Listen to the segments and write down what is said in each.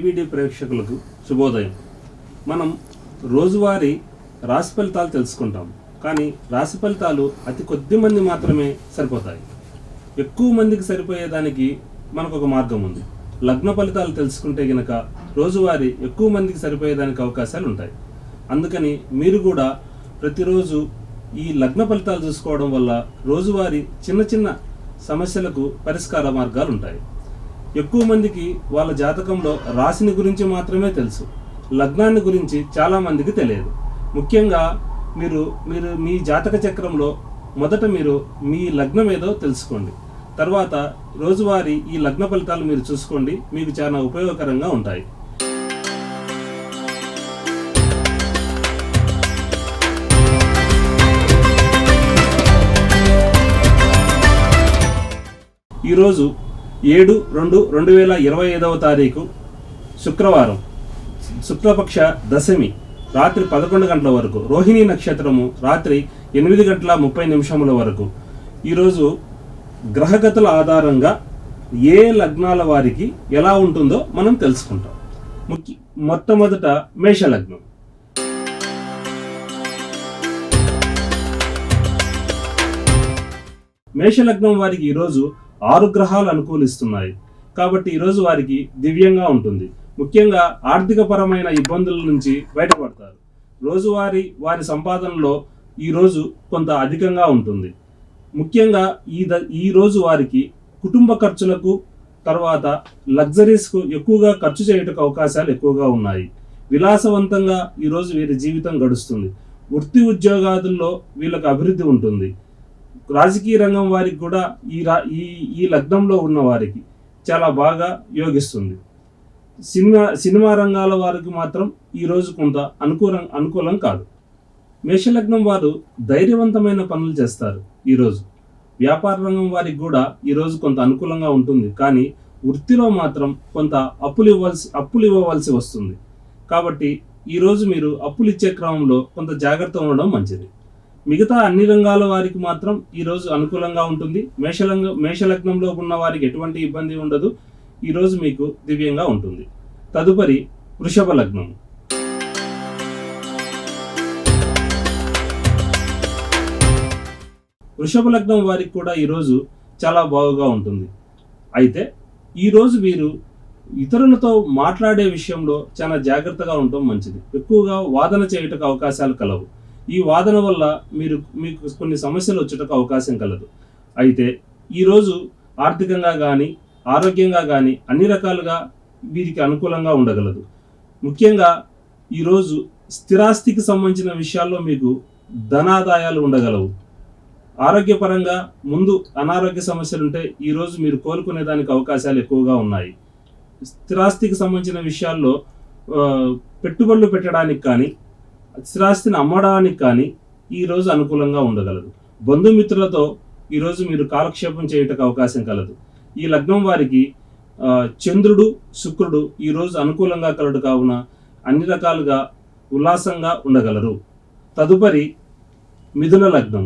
IBD ప్రేక్షకులకు శుభోదయం. మనం రోజువారీ రాశి ఫలితాలు తెలుసుకుంటాం, కానీ రాశి ఫలితాలు అతి కొద్ది మంది మాత్రమే సరిపోతాయి. ఎక్కువ మందికి సరిపోయేదానికి మనకు ఒక మార్గం ఉంది. లగ్న ఫలితాలు తెలుసుకుంటే గనక రోజువారీ ఎక్కువ మందికి సరిపోయేదానికి అవకాశాలు ఉంటాయి. అందుకని మీరు కూడా ప్రతిరోజు ఈ లగ్న ఫలితాలు చూసుకోవడం వల్ల రోజువారీ చిన్న చిన్న సమస్యలకు పరిష్కార మార్గాలు ఉంటాయి. ఎక్కువ మందికి వాళ్ళ జాతకంలో రాశిని గురించి మాత్రమే తెలుసు, లగ్నాన్ని గురించి చాలామందికి తెలియదు. ముఖ్యంగా మీరు మీ జాతక చక్రంలో మొదట మీరు మీ లగ్నం ఏదో తెలుసుకోండి. తర్వాత రోజువారీ ఈ లగ్న ఫలితాలు మీరు చూసుకోండి, మీకు చాలా ఉపయోగకరంగా ఉంటాయి. ఈరోజు 7/2/2025 శుక్రవారం, శుక్లపక్ష దశమి రాత్రి 11 గంటల వరకు, రోహిణి నక్షత్రము రాత్రి 8:30 వరకు. ఈరోజు గ్రహగతుల ఆధారంగా ఏ లగ్నాల వారికి ఎలా ఉంటుందో మనం తెలుసుకుంటాం. మొట్టమొదట మేషలగ్నం. మేషలగ్నం వారికి ఈరోజు 6 గ్రహాలు అనుకూలిస్తున్నాయి కాబట్టి ఈరోజు వారికి దివ్యంగా ఉంటుంది. ముఖ్యంగా ఆర్థిక పరమైన ఇబ్బందుల నుంచి బయటపడతారు. రోజువారీ వారి సంపాదనలో ఈరోజు కొంత అధికంగా ఉంటుంది. ముఖ్యంగా ఈ రోజు వారికి కుటుంబ ఖర్చులకు, తర్వాత లగ్జరీస్కు ఎక్కువగా ఖర్చు చేయటకు అవకాశాలు ఎక్కువగా ఉన్నాయి. విలాసవంతంగా ఈరోజు వీరి జీవితం గడుస్తుంది. వృత్తి ఉద్యోగాదుల్లో వీళ్ళకు అభివృద్ధి ఉంటుంది. రాజకీయ రంగం వారికి కూడా ఈ లగ్నంలో ఉన్న వారికి చాలా బాగా యోగిస్తుంది. సినిమా రంగాల వారికి మాత్రం ఈరోజు కొంత అనుకూలం కాదు. మేషలగ్నం వారు ధైర్యవంతమైన పనులు చేస్తారు. ఈరోజు వ్యాపార రంగం వారికి కూడా ఈరోజు కొంత అనుకూలంగా ఉంటుంది, కానీ వృత్తిలో మాత్రం కొంత అప్పులు ఇవ్వవలసి వస్తుంది. కాబట్టి ఈరోజు మీరు అప్పులు ఇచ్చే క్రమంలో కొంత జాగ్రత్త ఉండడం మంచిది. మిగతా అన్ని రంగాల వారికి మాత్రం ఈరోజు అనుకూలంగా ఉంటుంది. మేషలగ్నంలో ఉన్న వారికి ఎటువంటి ఇబ్బంది ఉండదు. ఈరోజు మీకు దివ్యంగా ఉంటుంది. తదుపరి వృషభ లగ్నం. వృషభ లగ్నం వారికి కూడా ఈరోజు చాలా బాగుగా ఉంటుంది. అయితే ఈరోజు వీరు ఇతరులతో మాట్లాడే విషయంలో చాలా జాగ్రత్తగా ఉండటం మంచిది. ఎక్కువగా వాదన చేయుటకు అవకాశాలు కలవు. ఈ వాదన వల్ల మీకు కొన్ని సమస్యలు వచ్చేటకు అవకాశం కలదు. అయితే ఈరోజు ఆర్థికంగా కానీ ఆరోగ్యంగా కానీ అన్ని రకాలుగా వీరికి అనుకూలంగా ఉండగలదు. ముఖ్యంగా ఈరోజు స్థిరాస్తికి సంబంధించిన విషయాల్లో మీకు ధనాదాయాలు ఉండగలవు. ఆరోగ్యపరంగా ముందు అనారోగ్య సమస్యలుంటే ఈరోజు మీరు కోలుకునే దానికి అవకాశాలు ఎక్కువగా ఉన్నాయి. స్థిరాస్తికి సంబంధించిన విషయాల్లో పెట్టుబడులు పెట్టడానికి కానీ స్థిరాస్తిని అమ్మడానికి కానీ ఈరోజు అనుకూలంగా ఉండగలదు. బంధుమిత్రులతో ఈరోజు మీరు కాలక్షేపం చేయటకు అవకాశం కలదు. ఈ లగ్నం వారికి చంద్రుడు, శుక్రుడు ఈరోజు అనుకూలంగా కలడు కావున అన్ని రకాలుగా ఉల్లాసంగా ఉండగలరు. తదుపరి మిథున లగ్నం.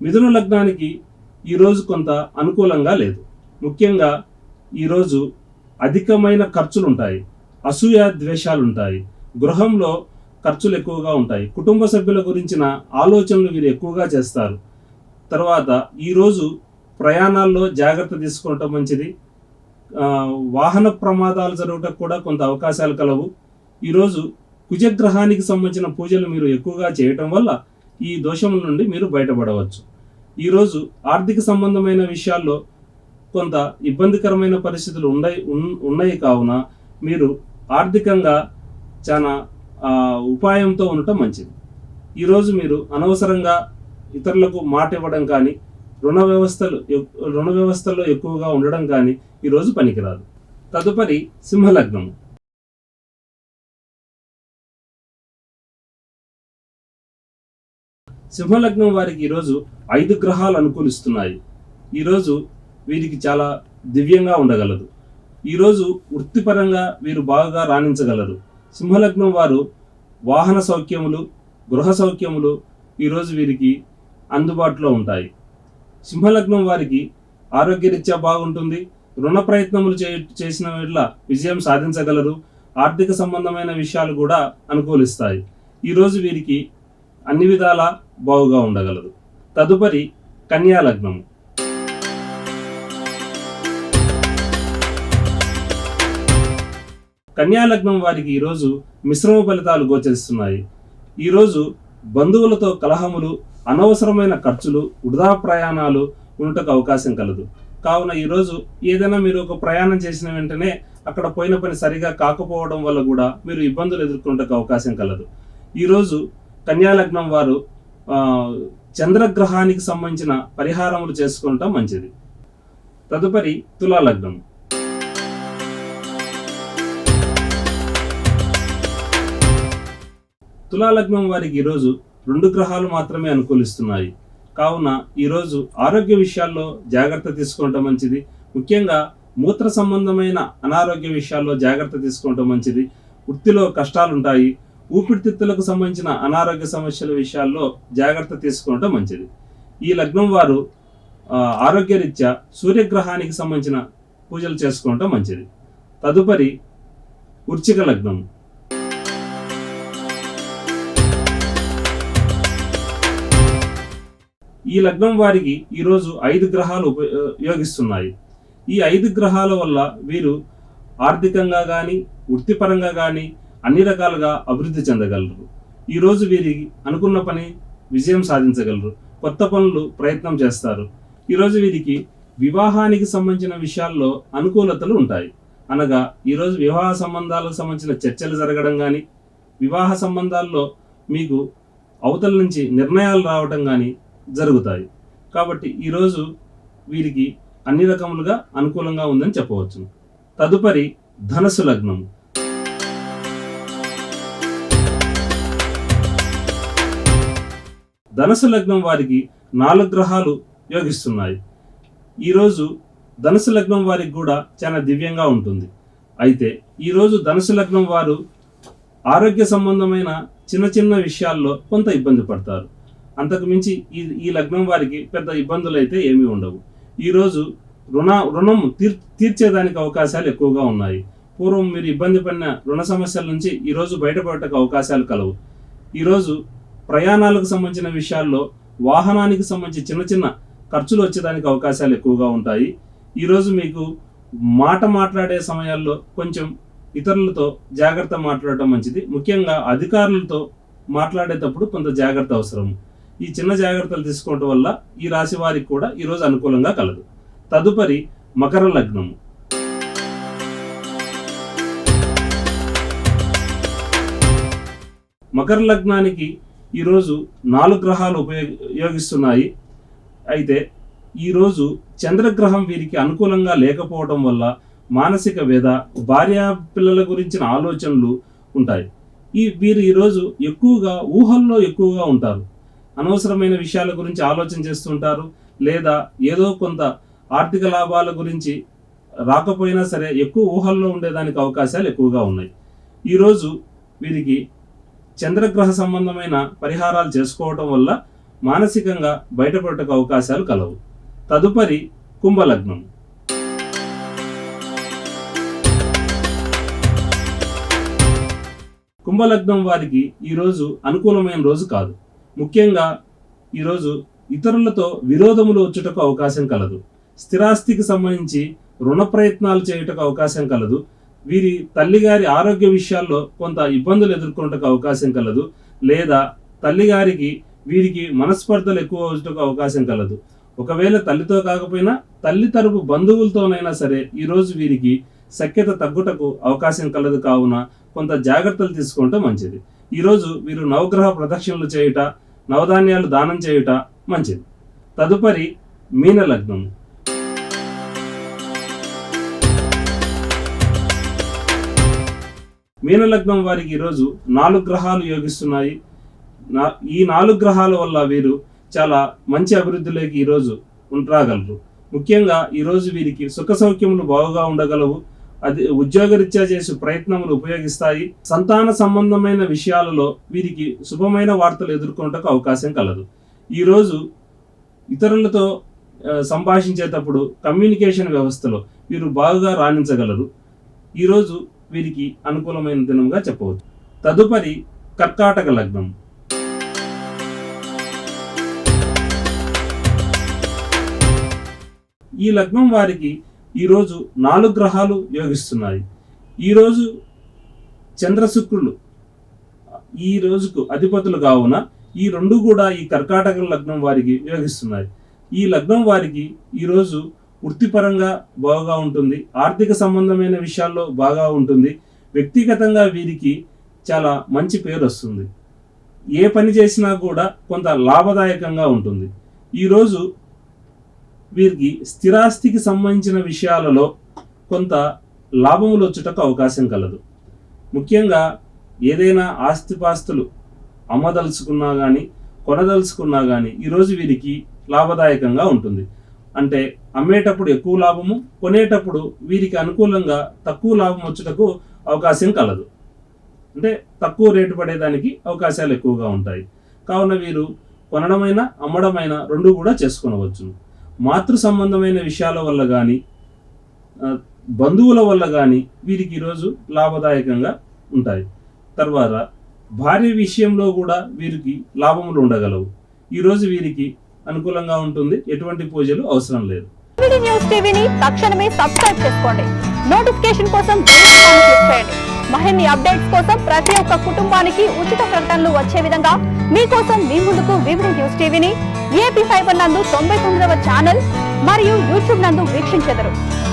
మిథున లగ్నానికి ఈరోజు కొంత అనుకూలంగా లేదు. ముఖ్యంగా ఈరోజు అధికమైన ఖర్చులు ఉంటాయి, అసూయ ద్వేషాలు ఉంటాయి, గృహంలో ఖర్చులు ఎక్కువగా ఉంటాయి, కుటుంబ సభ్యుల గురించిన ఆలోచనలు వీరు ఎక్కువగా చేస్తారు. తర్వాత ఈరోజు ప్రయాణాల్లో జాగ్రత్త తీసుకోవటం మంచిది. వాహన ప్రమాదాలు జరగటకు కూడా కొంత అవకాశాలు కలవు. ఈరోజు కుజగ్రహానికి సంబంధించిన పూజలు మీరు ఎక్కువగా చేయటం వల్ల ఈ దోషం నుండి మీరు బయటపడవచ్చు. ఈరోజు ఆర్థిక సంబంధమైన విషయాల్లో కొంత ఇబ్బందికరమైన పరిస్థితులు ఉన్నాయి కావున మీరు ఆర్థికంగా చాలా ఉపాయంతో ఉండటం మంచిది. ఈరోజు మీరు అనవసరంగా ఇతరులకు మాట ఇవ్వడం కానీ రుణ వ్యవస్థల్లో ఎక్కువగా ఉండడం కానీ ఈరోజు పనికిరాదు. తదుపరి సింహలగ్నం. సింహలగ్నం వారికి ఈరోజు 5 గ్రహాలు అనుకూలిస్తున్నాయి. ఈరోజు వీరికి చాలా దివ్యంగా ఉండగలదు. ఈరోజు వృత్తిపరంగా వీరు బాగా రాణించగలరు. సింహలగ్నం వారు వాహన సౌఖ్యములు, గృహ సౌఖ్యములు ఈరోజు వీరికి అందుబాటులో ఉంటాయి. సింహలగ్నం వారికి ఆరోగ్యరీత్యా బాగుంటుంది. రుణ ప్రయత్నములు చేసిన వేళ విజయం సాధించగలరు. ఆర్థిక సంబంధమైన విషయాలు కూడా అనుకూలిస్తాయి. ఈరోజు వీరికి అన్ని విధాలా బాగుగా ఉండగలదు. తదుపరి కన్యా లగ్నము. కన్యా లగ్నం వారికి ఈరోజు మిశ్రమ ఫలితాలు గోచరిస్తున్నాయి. ఈరోజు బంధువులతో కలహములు, అనవసరమైన ఖర్చులు, వృధా ప్రయాణాలు ఉండటకు అవకాశం కలదు. కావున ఈరోజు ఏదైనా మీరు ఒక ప్రయాణం చేసిన వెంటనే అక్కడ పోయిన పని సరిగా కాకపోవడం వల్ల కూడా మీరు ఇబ్బందులు ఎదుర్కొనేందుకు అవకాశం కలదు. ఈరోజు కన్యా లగ్నం వారు చంద్రగ్రహానికి సంబంధించిన పరిహారములు చేసుకోవటం మంచిది. తదుపరి తులా లగ్నం. తులా లగ్నం వారికి ఈరోజు 2 గ్రహాలు మాత్రమే అనుకూలిస్తున్నాయి. కావున ఈరోజు ఆరోగ్య విషయాల్లో జాగ్రత్త తీసుకోవటం మంచిది. ముఖ్యంగా మూత్ర సంబంధమైన అనారోగ్య విషయాల్లో జాగ్రత్త తీసుకోవటం మంచిది. వృత్తిలో కష్టాలుంటాయి. ఊపిరితిత్తులకు సంబంధించిన అనారోగ్య సమస్యల విషయాల్లో జాగ్రత్త తీసుకోవటం మంచిది. ఈ లగ్నం వారు ఆరోగ్యరీత్యా సూర్యగ్రహానికి సంబంధించిన పూజలు చేసుకోవటం మంచిది. తదుపరి వృశ్చిక లగ్నం. ఈ లగ్నం వారికి ఈరోజు 5 గ్రహాలు యోగిస్తున్నాయి. ఈ 5 గ్రహాల వల్ల వీరు ఆర్థికంగా కానీ వృత్తిపరంగా కానీ అన్ని రకాలుగా అభివృద్ధి చెందగలరు. ఈరోజు వీరి అనుకున్న పని విజయం సాధించగలరు. కొత్త పనులు ప్రయత్నం చేస్తారు. ఈరోజు వీరికి వివాహానికి సంబంధించిన విషయాల్లో అనుకూలతలు ఉంటాయి. అనగా ఈరోజు వివాహ సంబంధాలకు సంబంధించిన చర్చలు జరగడం కానీ, వివాహ సంబంధాల్లో మీకు అవతల నుంచి నిర్ణయాలు రావటం కానీ జరుగుతాయి. కాబట్టి ఈరోజు వీరికి అన్ని రకములుగా అనుకూలంగా ఉందని చెప్పవచ్చు. తదుపరి ధనుసు లగ్నం. ధనుసు లగ్నం వారికి 4 గ్రహాలు యోగిస్తున్నాయి. ఈరోజు ధనుసు లగ్నం వారికి కూడా చాలా దివ్యంగా ఉంటుంది. అయితే ఈరోజు ధనుసు లగ్నం వారు ఆరోగ్య సంబంధమైన చిన్న చిన్న విషయాల్లో కొంత ఇబ్బంది పడతారు. అంతకు మించి ఈ లగ్నం వారికి పెద్ద ఇబ్బందులు అయితే ఏమీ ఉండవు. ఈరోజు రుణం తీర్చేదానికి అవకాశాలు ఎక్కువగా ఉన్నాయి. పూర్వం మీరు ఇబ్బంది పడిన రుణ సమస్యల నుంచి ఈరోజు బయటపడటకు అవకాశాలు కలవు. ఈరోజు ప్రయాణాలకు సంబంధించిన విషయాల్లో వాహనానికి సంబంధించి చిన్న చిన్న ఖర్చులు వచ్చేదానికి అవకాశాలు ఎక్కువగా ఉంటాయి. ఈరోజు మీకు మాట్లాడే సమయాల్లో కొంచెం ఇతరులతో జాగ్రత్త మాట్లాడటం మంచిది. ముఖ్యంగా అధికారులతో మాట్లాడేటప్పుడు కొంత జాగ్రత్త అవసరం. ఈ చిన్న జాగ్రత్తలు తీసుకోవడం వల్ల ఈ రాశి వారికి కూడా ఈరోజు అనుకూలంగా కలదు. తదుపరి మకర లగ్నము. మకర లగ్నానికి ఈరోజు 4 గ్రహాలు ఉపయోగిస్తున్నాయి. అయితే ఈరోజు చంద్రగ్రహం వీరికి అనుకూలంగా లేకపోవడం వల్ల మానసిక వ్యధ, భార్య పిల్లల గురించిన ఆలోచనలు ఉంటాయి. వీరు ఈరోజు ఎక్కువగా ఊహల్లో ఎక్కువగా ఉంటారు. అనవసరమైన విషయాల గురించి ఆలోచన చేస్తుంటారు. లేదా ఏదో కొంత ఆర్థిక లాభాల గురించి రాకపోయినా సరే ఎక్కువ ఊహల్లో ఉండేదానికి అవకాశాలు ఎక్కువగా ఉన్నాయి. ఈరోజు వీరికి చంద్రగ్రహ సంబంధమైన పరిహారాలు చేసుకోవటం వల్ల మానసికంగా బయటపడటకు అవకాశాలు కలవు. తదుపరి కుంభలగ్నం. కుంభలగ్నం వారికి ఈరోజు అనుకూలమైన రోజు కాదు. ముఖ్యంగా ఈరోజు ఇతరులతో విరోధములు వచ్చుటకు అవకాశం కలదు. స్థిరాస్తికి సంబంధించి రుణ ప్రయత్నాలు చేయుటకు అవకాశం కలదు. వీరి తల్లిగారి ఆరోగ్య విషయాల్లో కొంత ఇబ్బందులు ఎదుర్కొనటకు అవకాశం కలదు. లేదా తల్లిగారికి వీరికి మనస్పర్ధలు ఎక్కువ వచ్చుటకు అవకాశం కలదు. ఒకవేళ తల్లితో కాకపోయినా తల్లి తరపు బంధువులతోనైనా సరే ఈరోజు వీరికి సఖ్యత తగ్గుటకు అవకాశం కలదు. కావున కొంత జాగ్రత్తలు తీసుకుంటే మంచిది. ఈరోజు వీరు నవగ్రహ ప్రదక్షిణలు చేయుట, నవధాన్యాలు దానం చేయుట మంచిది. తదుపరి మీన లగ్నం. మీన లగ్నం వారికి ఈరోజు 4 గ్రహాలు యోగిస్తున్నాయి. ఈ 4 గ్రహాల వల్ల వీరు చాలా మంచి అభివృద్ధిలోకి ఈరోజు రాగలరు. ముఖ్యంగా ఈరోజు వీరికి సుఖ సౌఖ్యములు బాగుగా ఉండగలవు. అది ఉద్యోగరీత్యా చేసే ప్రయత్నములు ఉపయోగిస్తాయి. సంతాన సంబంధమైన విషయాలలో వీరికి శుభమైన వార్తలు ఎదుర్కొనటకు అవకాశం కలదు. ఈరోజు ఇతరులతో సంభాషించేటప్పుడు కమ్యూనికేషన్ వ్యవస్థలో వీరు బాగా రాణించగలరు. ఈరోజు వీరికి అనుకూలమైన దినంగా చెప్పవచ్చు. తదుపరి కర్కాటక లగ్నం. ఈ లగ్నం వారికి ఈరోజు 4 గ్రహాలు యోగిస్తున్నాయి. ఈరోజు చంద్ర శుక్రులు ఈ రోజుకు అధిపతులు కావున ఈ రెండు కూడా ఈ కర్కాటక లగ్నం వారికి యోగిస్తున్నాయి. ఈ లగ్నం వారికి ఈరోజు వృత్తిపరంగా బాగా ఉంటుంది, ఆర్థిక సంబంధమైన విషయాల్లో బాగా ఉంటుంది, వ్యక్తిగతంగా వీరికి చాలా మంచి పేరు వస్తుంది, ఏ పని చేసినా కూడా కొంత లాభదాయకంగా ఉంటుంది. ఈరోజు వీరికి స్థిరాస్తికి సంబంధించిన విషయాలలో కొంత లాభములు వచ్చుటకు అవకాశం కలదు. ముఖ్యంగా ఏదైనా ఆస్తిపాస్తులు అమ్మదలుచుకున్నా కానీ కొనదలుచుకున్నా కానీ ఈరోజు వీరికి లాభదాయకంగా ఉంటుంది. అంటే అమ్మేటప్పుడు ఎక్కువ లాభము, కొనేటప్పుడు వీరికి అనుకూలంగా తక్కువ లాభం వచ్చుటకు అవకాశం కలదు. అంటే తక్కువ రేటు పడేదానికి అవకాశాలు ఎక్కువగా ఉంటాయి. కావున వీరు కొనడమైన అమ్మడమైన రెండు కూడా చేసుకొనవచ్చు. మాతృ సంబంధమైన విషయాల వల్ల కానీ బంధువుల వల్ల కానీ వీరికి ఈరోజు లాభదాయకంగా ఉంటాయి. తర్వాత భార్య విషయంలో కూడా వీరికి లాభములు ఉండగలవు. ఈరోజు వీరికి అనుకూలంగా ఉంటుంది, ఎటువంటి పూజలు అవసరం లేదు. న్యూస్ టీవీని తక్షణమే సబ్స్క్రైబ్ చేసుకోండి. నోటిఫికేషన్ కోసం బెల్ ఐకాన్ క్లిక్ చేయండి. మరిన్ని అప్డేట్స్ కోసం ప్రతి ఒక్క కుటుంబానికి ఉచిత ప్రకటనలు వచ్చే విధంగా మీకోసం మీ ముందుకు వివిడి న్యూస్ టీవీని ఏపీ ఫైబర్ నందు 99వ ఛానల్ మరియు యూట్యూబ్ నందు వీక్షించెదరు.